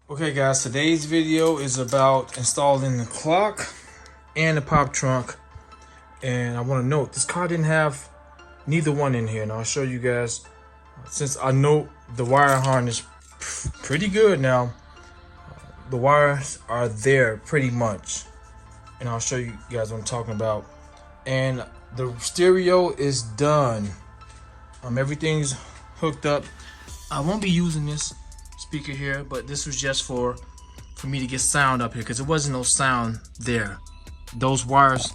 Okay guys, today's video is about installing the clock and the pop trunk. And I want to note, this car didn't have neither one in here. And I'll show you guys, since I know the wire harness pretty good now, the wires are there pretty much. And I'll show you guys what I'm talking about. And the stereo is done. Everything's hooked up. I won't be using this speaker here, but this was just for me to get sound up here because there wasn't no sound there. Those wires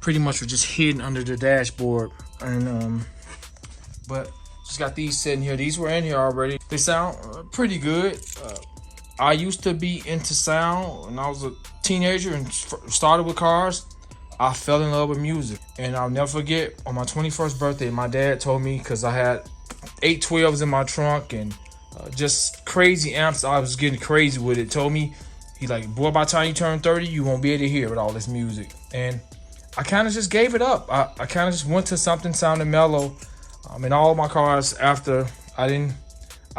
pretty much were just hidden under the dashboard. And but just got these sitting here. These were in here already. They sound pretty good. I used to be into sound when I was a teenager and started with cars. I fell in love with music, and I'll never forget, on my 21st birthday, my dad told me, because I had 812s in my trunk and just crazy amps. I was getting crazy with it. Told me, he like, boy, by the time you turn 30, you won't be able to hear with all this music. And I kind of just gave it up. I kind of just went to something sounding mellow. In all my cars after I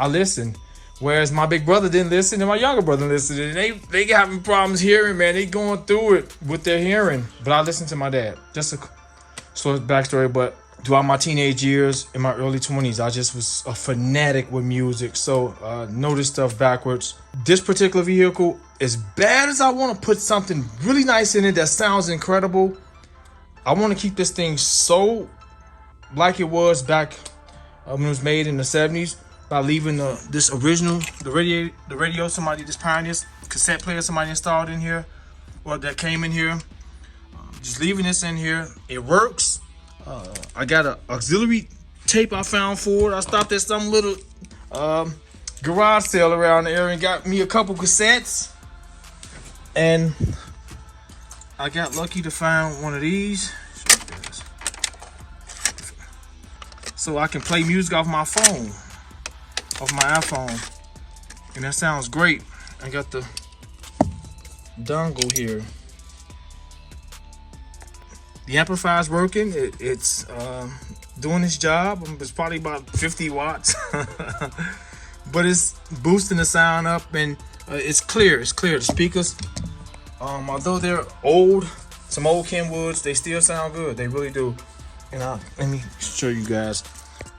listened. Whereas my big brother didn't listen and my younger brother listened. And they having problems hearing, man. They going through it with their hearing. But I listened to my dad. Just a short backstory, but throughout my teenage years, in my early 20s, I just was a fanatic with music. So know this stuff backwards. This particular vehicle, as bad as I want to put something really nice in it that sounds incredible, I want to keep this thing so like it was back when it was made in the 70s, by leaving this original, the radio somebody, this Pioneer cassette player somebody installed in here, or that came in here. Just leaving this in here. It works. I got an auxiliary tape I found for it. I stopped at some little garage sale around the area and got me a couple cassettes. And I got lucky to find one of these. So I can play music off my phone, off my iPhone. And that sounds great. I got the dongle here. The amplifier's working. It's doing its job. It's probably about 50 watts. But it's boosting the sound up, and it's clear. It's clear. The speakers, although they're old, some old Kenwoods, they still sound good. They really do. And let me show you guys.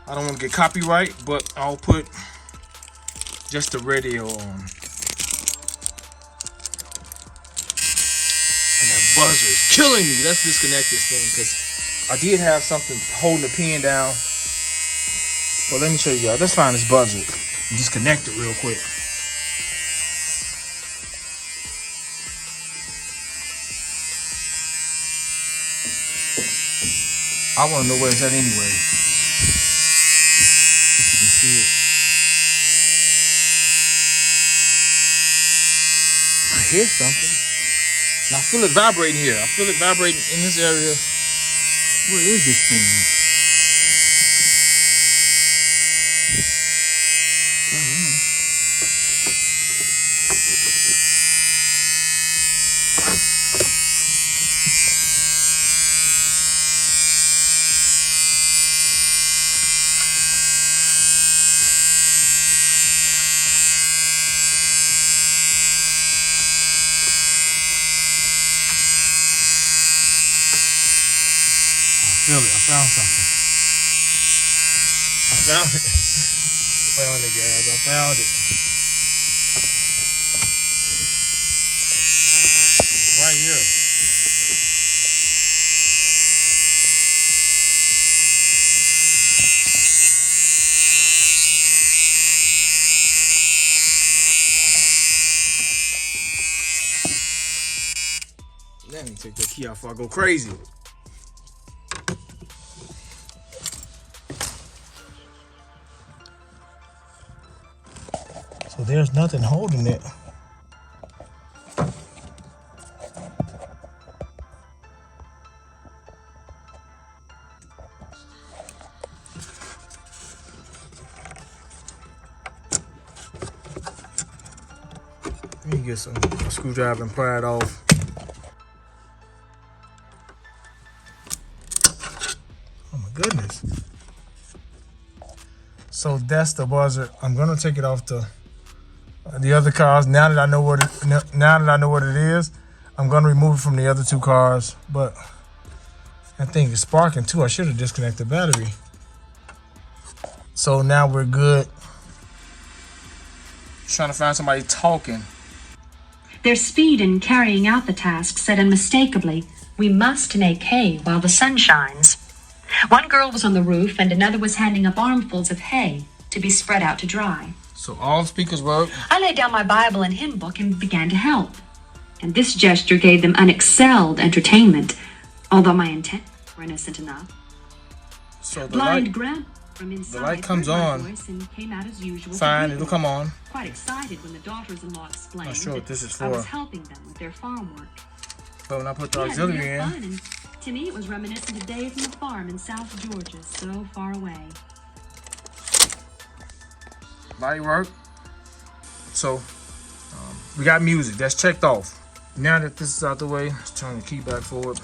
I don't want to get copyright, but I'll put just the radio on. And that buzzer is killing me. Let's disconnect this thing, because I did have something holding the pin down. But let me show you guys. Let's find this buzzer and disconnect it real quick. I want to know where it's at anyway. If you can see it. I hear something. And I feel it vibrating here. I feel it vibrating in this area. Where is this thing? I don't know. I found something. I found it. I found it, guys. I found it. It's right here. Let me take that key out before I go crazy. So there's nothing holding it. Let me get a screwdriver and pry it off. Oh my goodness. So that's the buzzer. I'm gonna take it off the the other cars. Now that I know what it is, I'm gonna remove it from the other two cars. But I think it's sparking too. I should have disconnected the battery. So now we're good. Trying to find somebody talking. Their speed in carrying out the task said unmistakably, "We must make hay while the sun shines." One girl was on the roof and another was handing up armfuls of hay to be spread out to dry. So all speakers work. I laid down my Bible and hymn book and began to help. And this gesture gave them unexcelled entertainment, although my intent were innocent enough. So the Blind light, Grab from inside the light comes heard my on. voice and came out as usual. Fine, it'll come on. Quite excited when the daughters-in-law explained Not sure what this is for. I was helping them with their farm work. But when I put the Yeah, auxiliary we had in, fun, and to me it was reminiscent of days on the farm in South Georgia, so far away. light work. So we got music. That's checked off. Now that this is out the way, let's turn the key back forward.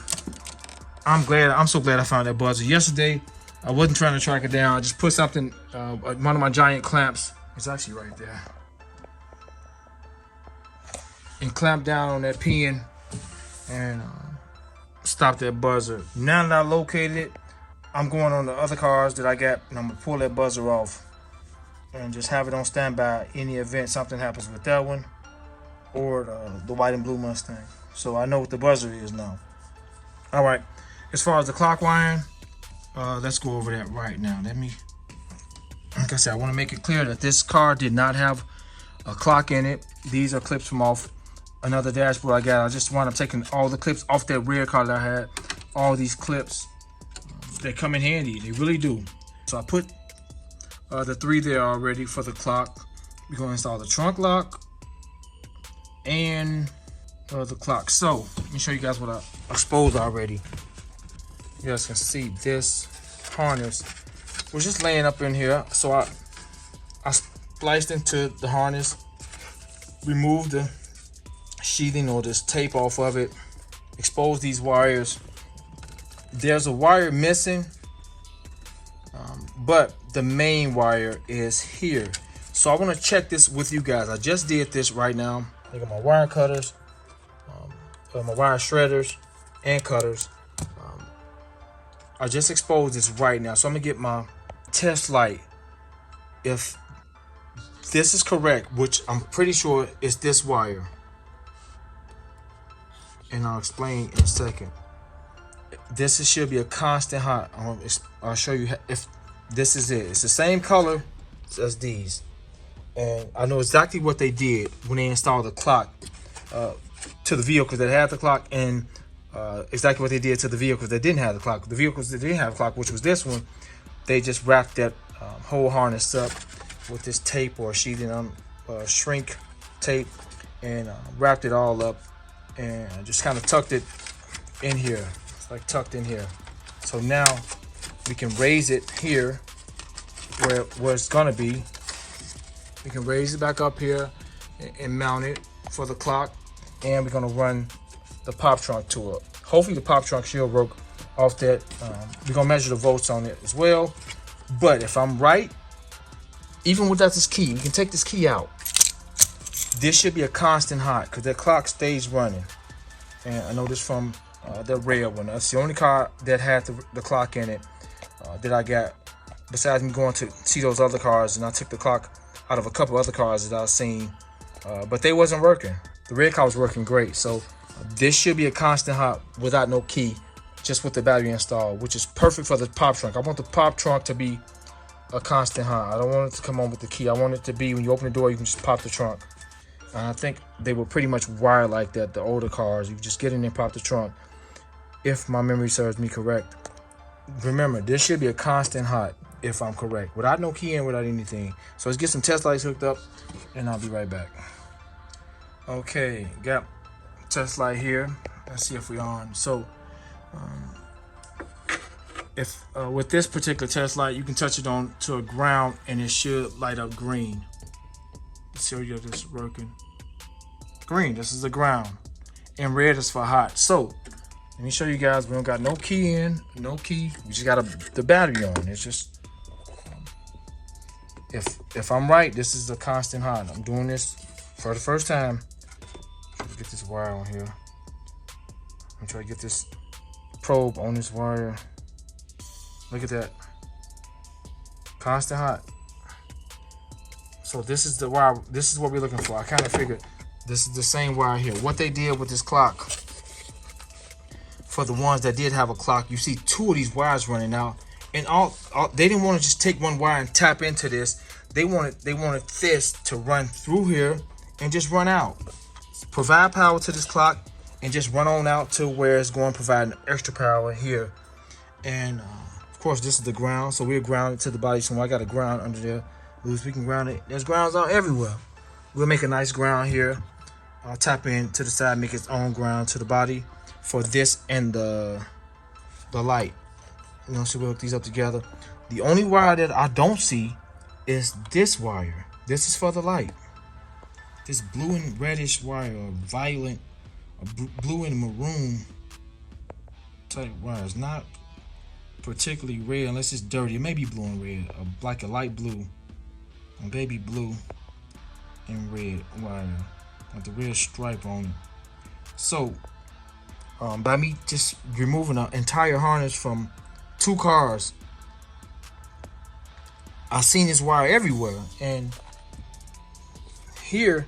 I'm so glad I found that buzzer. Yesterday, I wasn't trying to track it down. I just put something, one of my giant clamps. It's actually right there. And clamped down on that pin and stop that buzzer. Now that I located it, I'm going on the other cars that I got, and I'm gonna pull that buzzer off and just have it on standby in the event something happens with that one or the white and blue Mustang. So I know what the buzzer is now. All right, as far as the clock wiring, let's go over that right now. Like I said, I want to make it clear that this car did not have a clock in it. These are clips from off another dashboard I got. I just wound up taking all the clips off that rear car that I had. All these clips, they come in handy. They really do. So I put the 3 there already for the clock. We're going to install the trunk lock and the clock. So let me show you guys what I exposed already. You guys can see this harness was just laying up in here. So I spliced into the harness, removed the sheathing or this tape off of it, exposed these wires. There's a wire missing, but the main wire is here. So I want to check this with you guys. I just did this right now. I got my wire cutters, my wire shredders and cutters. I just exposed this right now. So I'm gonna get my test light. If this is correct, which I'm pretty sure is this wire, and I'll explain in a second. This should be a constant hot. I'll show you if this is it. It's the same color as these, and I know exactly what they did when they installed the clock to the vehicles that had the clock, and exactly what they did to the vehicles that didn't have the clock. The vehicles that didn't have the clock, which was this one, they just wrapped that whole harness up with this tape or sheathing, shrink tape, and wrapped it all up and just kind of tucked it in here. It's like tucked in here. So now we can raise it here where it's gonna be. We can raise it back up here and mount it for the clock, and we're gonna run the pop trunk to it. Hopefully the pop trunk should work off that. We're gonna measure the volts on it as well. But if I'm right, even without this key, we can take this key out. This should be a constant hot because that clock stays running. And I know this from the red one. That's the only car that had the clock in it that I got. Besides me going to see those other cars, and I took the clock out of a couple other cars that I've seen, but they wasn't working. The red car was working great. So this should be a constant hot without no key, just with the battery installed, which is perfect for the pop trunk. I want the pop trunk to be a constant hot. I don't want it to come on with the key. I want it to be when you open the door, you can just pop the trunk. And I think they were pretty much wired like that, the older cars. You just get in there and pop the trunk, if my memory serves me correct. Remember, this should be a constant hot, if I'm correct, without no key in, without anything. So let's get some test lights hooked up, and I'll be right back. Okay, got test light here. Let's see if we're on. So if with this particular test light, you can touch it on to a ground and it should light up green. Let's see if this is working. Green, this is the ground, and red is for hot. So let me show you guys. We don't got no key in, no key. We just got the battery on. It's just if I'm right, this is a constant hot. I'm doing this for the first time, try to get this wire on here. I'm trying to get this probe on this wire. Look at that. Constant hot. So this is the wire. This is what we're looking for. I kind of figured this is the same wire here. What they did with this clock, for the ones that did have a clock, you see 2 of these wires running out, and all they didn't want to just take one wire and tap into this. They wanted this to run through here and just run out, provide power to this clock, and just run on out to where it's going to provide extra power here. And of course, this is the ground, so we're grounded to the body. So I got a ground under there. We can ground it. There's grounds out everywhere. We'll make a nice ground here. I'll tap in to the side, make its own ground to the body for this and the light. You know, so we'll hook these up together. The only wire that I don't see is this wire. This is for the light. This blue and reddish wire, or violet, or blue and maroon type wire. It's not particularly red unless it's dirty. It may be blue and red, or like a light blue, a baby blue and red wire with the red stripe on it. So by me just removing an entire harness from 2 cars, I've seen this wire everywhere. And here,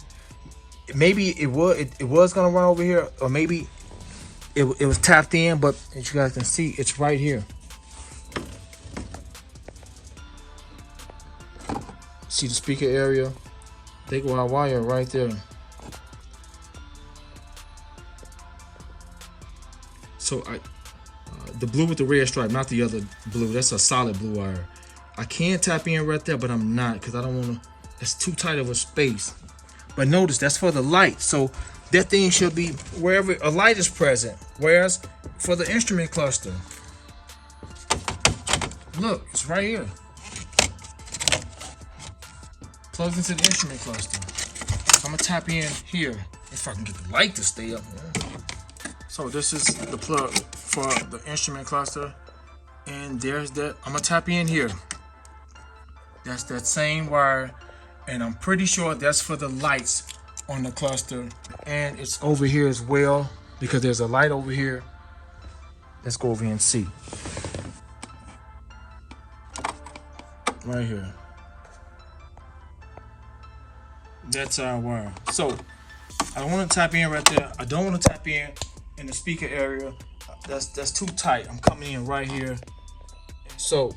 maybe it was gonna run over here, or maybe it was tapped in, but as you guys can see, it's right here. See the speaker area? They go our wire right there. So the blue with the red stripe, not the other blue. That's a solid blue wire. I can tap in right there, but I'm not, because I don't want to. It's too tight of a space. But notice that's for the light. So that thing should be wherever a light is present. Whereas for the instrument cluster, look, it's right here. Plugs into the instrument cluster. I'm gonna tap in here if I can get the light to stay up. So this is the plug for the instrument cluster, and there's that. I'm gonna tap in here. That's that same wire, and I'm pretty sure that's for the lights on the cluster, and it's over here as well because there's a light over here. Let's go over here and see. Right here. That's our wire. So I don't want to tap in right there. I don't want to tap in the speaker area. That's too tight. I'm coming in right here. So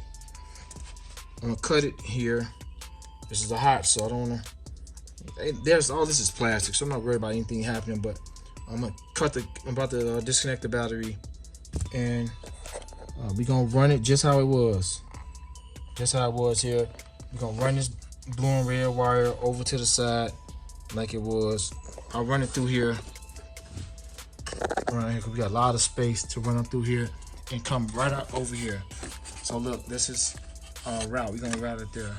I'm gonna cut it here. This is a hot, so I don't wanna. There's all this is plastic, so I'm not worried about anything happening. But I'm about to disconnect the battery, and we're gonna run it just how it was. Just how it was here. We're gonna run this blue and red wire over to the side like it was. I'll run it through here. Right here, because we got a lot of space to run up through here and come right up over here. So look, this is our route. We're gonna route it there.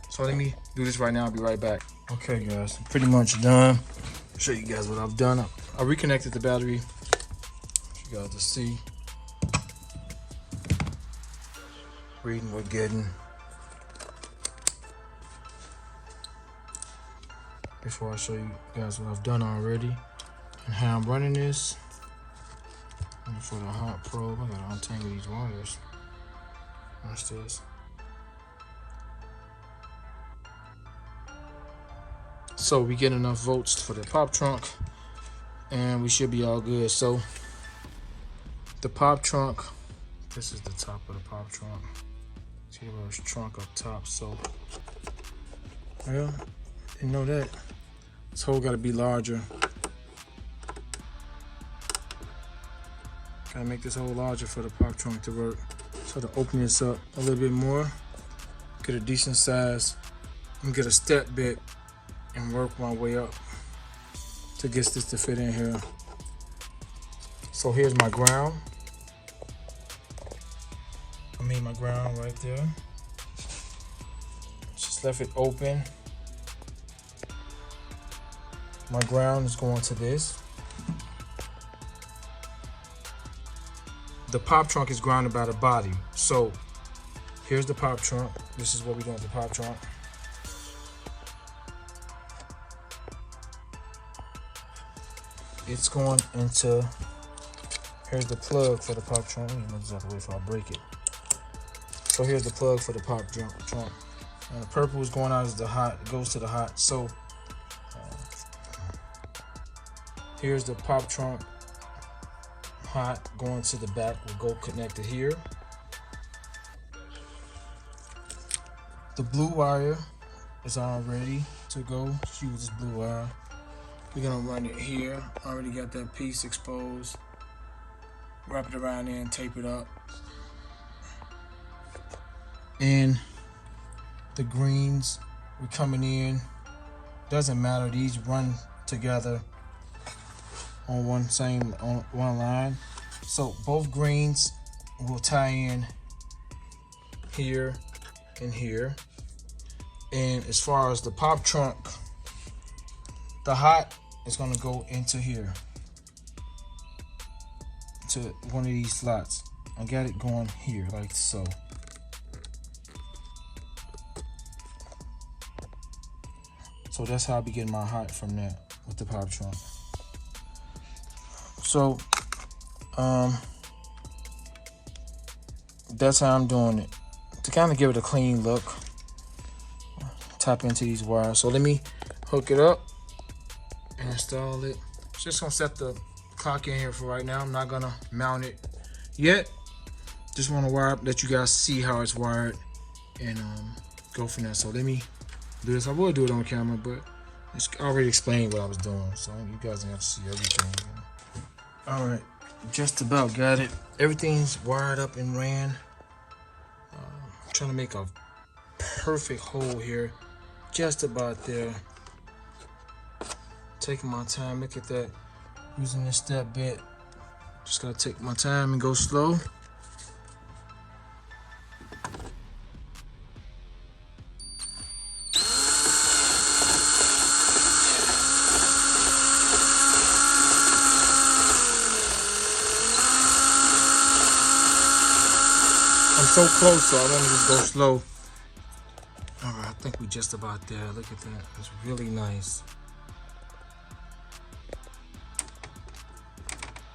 So let me do this right now. I'll be right back. Okay, guys, I'm pretty much done. I'll show you guys what I've done. I reconnected the battery. You guys to see. Reading we're getting. Before I show you guys what I've done already and how I'm running this. And for the hot probe, I gotta untangle these wires. Watch this. So we get enough volts for the pop trunk, and we should be all good. So the pop trunk, this is the top of the pop trunk. See there's trunk up top. So well, didn't know that. This hole gotta be larger. Gotta make this hole larger for the pop trunk to work. So to open this up a little bit more, get a decent size, and get a step bit and work my way up to get this to fit in here. So here's my ground. I made my ground right there. Just left it open. My ground is going to this. The pop trunk is grounded by the body. So here's the pop trunk. This is what we're doing with the pop trunk. it's going into, here's the plug for the pop trunk. You know, just have to wait before I break it. So here's the plug for the pop trunk. The purple is going out as the hot, it goes to the hot. So here's the pop trunk hot going to the back, will go connected here. The blue wire is all ready to go. She was this blue wire. We're gonna run it here. Already got that piece exposed. Wrap it around there and tape it up. And the greens, we're coming in. Doesn't matter, these run together on one line. So both greens will tie in here and here. And as far as the pop trunk, the hot is gonna go into here, to one of these slots. I got it going here like so. So that's how I be getting my hot from that with the pop trunk. So that's how I'm doing it, to kind of give it a clean look. Tap into these wires. So let me hook it up and install it. Just gonna set the clock in here for right now. I'm not gonna mount it yet. Just want to wire up, let you guys see how it's wired, and go from there. So let me do this. I would do it on camera, but it's already explained what I was doing, so you guys don't have to see everything. All right, just about got it. Everything's wired up and ran. I'm trying to make a perfect hole here, just about there. Taking my time. Look at that. Using this step bit. Just gotta take my time and go slow. I'm so close, so I want to just go slow. All right, I think we're just about there. Look at that. It's really nice.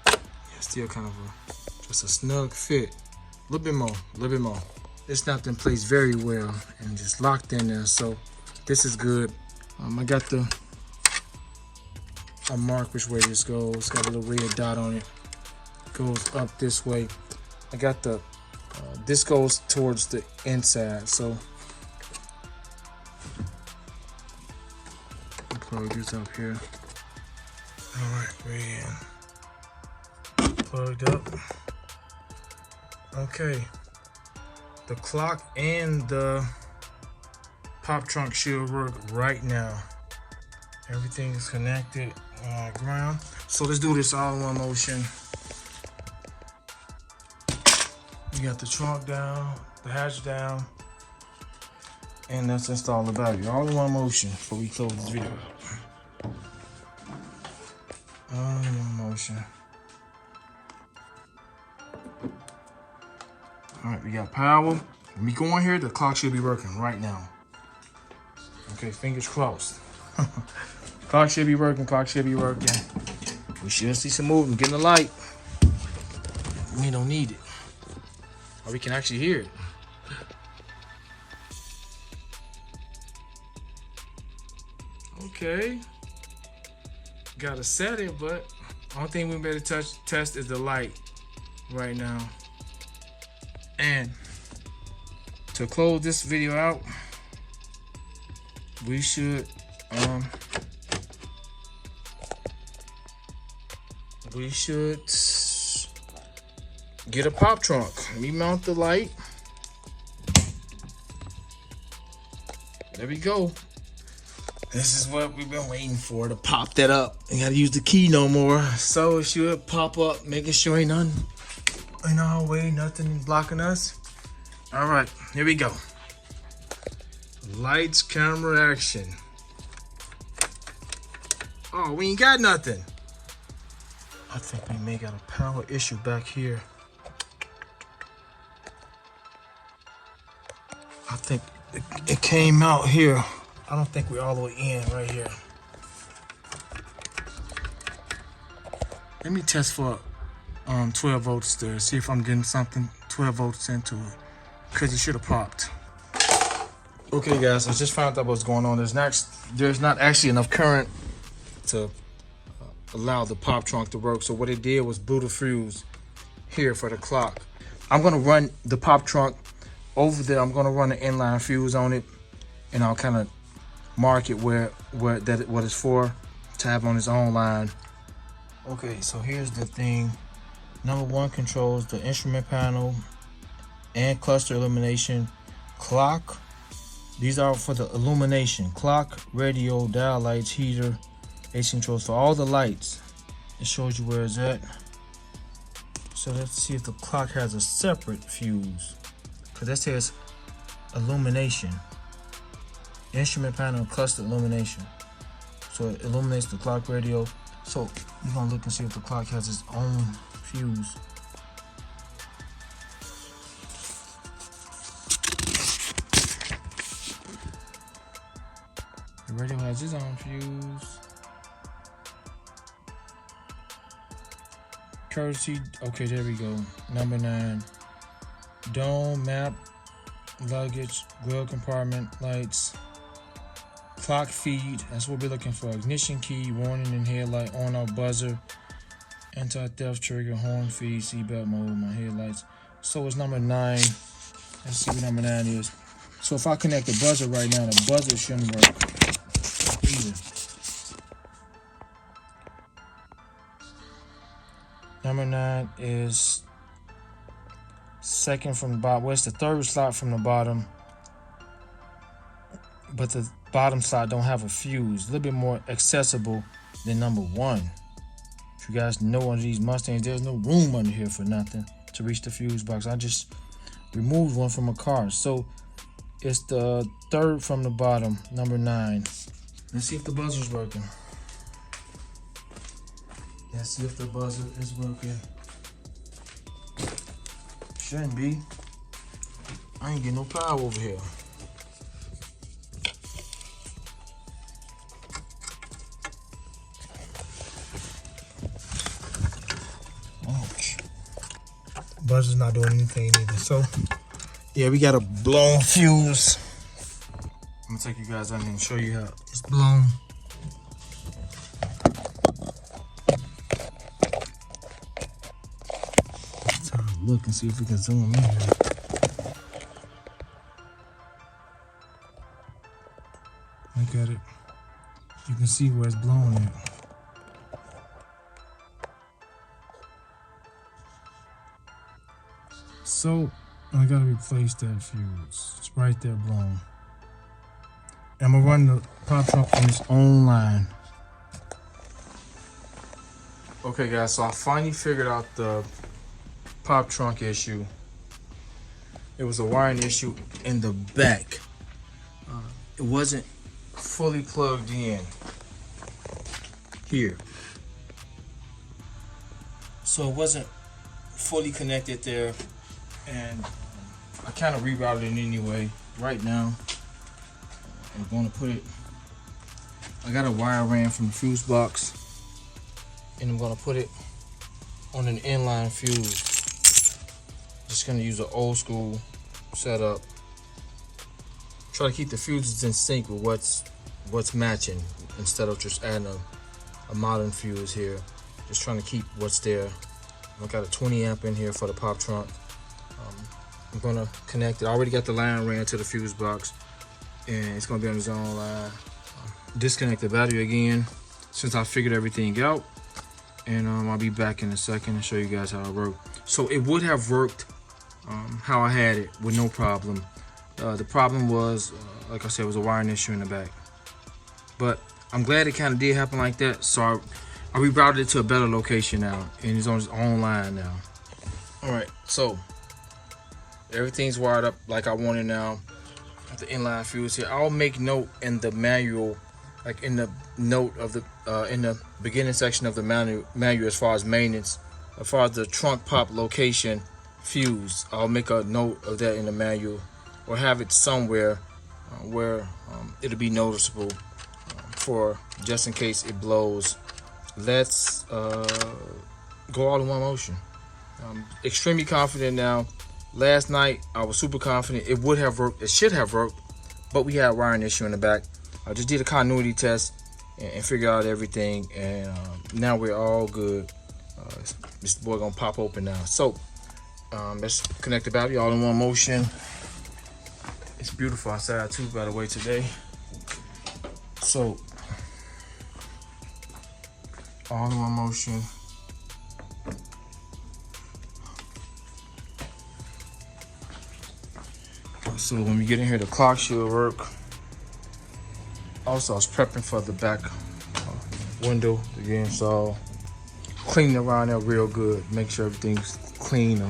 Yeah, still kind of just a snug fit. A little bit more. It's snapped in place very well and just locked in there. So this is good. I got I mark which way this goes. It's got a little red dot on it. Goes up this way. I got the this goes towards the inside, so I'll plug this up here. All right, we're in. Plugged up. Okay, the clock and the pop trunk should work right now. Everything is connected on ground. So let's do this all in one motion. You got the trunk down, the hatch down, and let's install the battery. All in one motion before we close this video. All in one motion. All right, we got power. When we go in here, the clock should be working right now. Okay, fingers crossed. Clock should be working, We should see some movement, getting the light. We don't need it. Or we can actually hear it. Okay. Gotta set it, but only thing we better test is the light right now. And to close this video out, we should get a pop trunk. Let me mount the light. There we go. This is what we've been waiting for, to pop that up. Ain't gotta use the key no more. So it should pop up, making sure ain't nothing in our way, nothing blocking us. All right, here we go. Lights, camera, action. Oh, we ain't got nothing. I think we may got a power issue back here. I think it came out here. I don't think we're all the way in right here. Let me test for 12 volts there. See if I'm getting something 12 volts into it. Because it should have popped. Okay guys, I just found out what's going on. There's not actually enough current to allow the pop trunk to work. So what it did was blew the fuse here for the clock. I'm gonna run the pop trunk over there. I'm gonna run an inline fuse on it, and I'll kind of mark it what it's for to have on its own line. Okay, so here's the thing. Number 1 controls the instrument panel and cluster illumination, clock. These are for the illumination, clock, radio, dial lights, heater, AC controls for all the lights. It shows you where it's at. So let's see if the clock has a separate fuse, because that says illumination, instrument panel, cluster illumination. So it illuminates the clock, radio. So you're gonna look and see if the clock has its own fuse. The radio has its own fuse. Courtesy, okay, there we go. Number 9. Dome, map, luggage, grill compartment, lights, clock feed. That's what we're looking for. Ignition key, warning and headlight, on off buzzer, anti-theft trigger, horn feed, seatbelt mode, my headlights. So it's number 9. Let's see what number 9 is. So if I connect the buzzer right now, the buzzer shouldn't work either. Number 9 is second from the bottom. Well, it's the 3rd slot from the bottom, but the bottom slot don't have a fuse. A little bit more accessible than number 1. If you guys know, under these Mustangs, there's no room under here for nothing to reach the fuse box. I just removed one from a car. So it's the 3rd from the bottom, number 9. Let's see if the buzzer's working. Let's see if the buzzer is working. Shouldn't be. I ain't getting no power over here. Ouch. Buzzer's not doing anything either. So, yeah, we got a blown fuse. I'm gonna take you guys out here and show you how it's blown. Look and see if we can zoom in here. Look at it. You can see where it's blowing at. So I gotta replace that fuse. It's right there blown. I'm gonna run the pop trunk on its own line. Okay guys, so I finally figured out the pop trunk issue. It was a wiring issue in the back. It wasn't fully plugged in here, so it wasn't fully connected there, and I kind of rerouted it anyway. Right now I'm going to put it, I got a wire ran from the fuse box, and I'm going to put it on an inline fuse. Just gonna use an old school setup. Try to keep the fuses in sync with what's matching, instead of just adding a modern fuse here. Just trying to keep what's there. I've got a 20 amp in here for the pop trunk. I'm gonna connect it. I already got the line ran to the fuse box, and it's gonna be on its own line. Disconnect the battery again since I figured everything out, and I'll be back in a second and show you guys how it worked. So it would have worked how I had it with no problem. The problem was, like I said, it was a wiring issue in the back. But I'm glad it kind of did happen like that. So I rerouted it to a better location now, and it's on its own line now. All right, so everything's wired up like I want it now. The inline fuse here. I'll make note in the manual, like in the note of the in the beginning section of the manual as far as maintenance, as far as the trunk pop location fuse. I'll make a note of that in the manual, or have it somewhere where it'll be noticeable for just in case it blows. Let's go all in one motion. I'm extremely confident now. Last night I was super confident it would have worked. It should have worked, but we had a wiring issue in the back. I just did a continuity test and figured out everything, and now we're all good. This boy gonna pop open now. So let's connect the battery all in one motion. It's beautiful outside too, by the way, today. So all in one motion. So when we get in here, the clock should work. Also, I was prepping for the back window to get installed. Cleaning around there real good. Make sure everything's clean.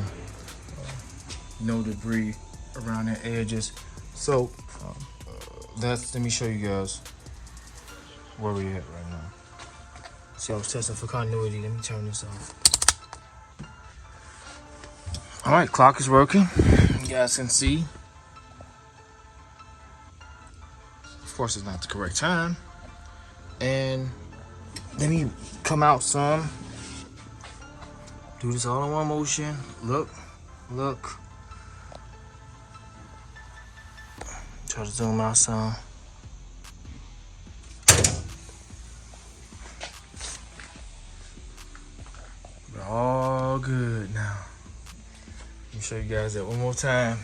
No debris around the edges. So let me show you guys where we at right now. See, I was testing for continuity. Let me turn this off. All right, clock is working. You guys can see. Of course, it's not the correct time. And let me come out some. Do this all in one motion. Look, look. Try to zoom out some. We're all good now. Let me show you guys that one more time.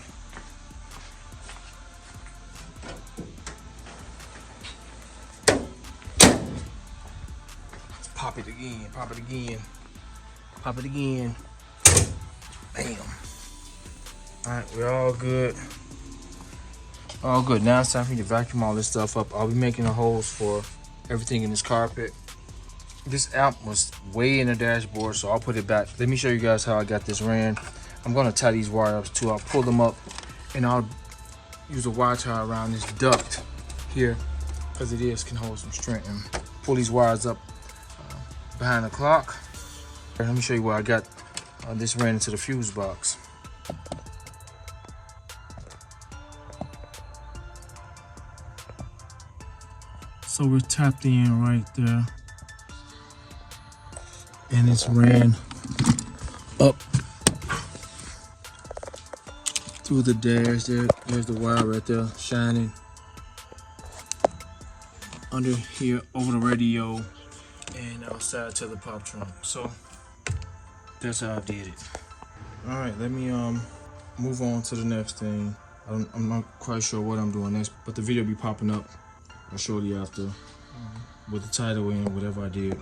Pop it again, pop it again, pop it again. Bam. All right, we're all good. All good. Now it's time for me to vacuum all this stuff up. I'll be making the holes for everything in this carpet. This amp was way in the dashboard, so I'll put it back. Let me show you guys how I got this ran. I'm gonna tie these wire ups too. I'll pull them up and I'll use a wire tie around this duct here, because can hold some strength, and pull these wires up behind the clock. Let me show you where I got this ran into the fuse box. So we're tapped in right there, and it's ran up through the dash there. There's the wire right there shining under here over the radio and outside to the pop trunk. So that's how I did it. All right, let me move on to the next thing. I'm not quite sure what I'm doing next, but the video will be popping up shortly after with the title and whatever I did.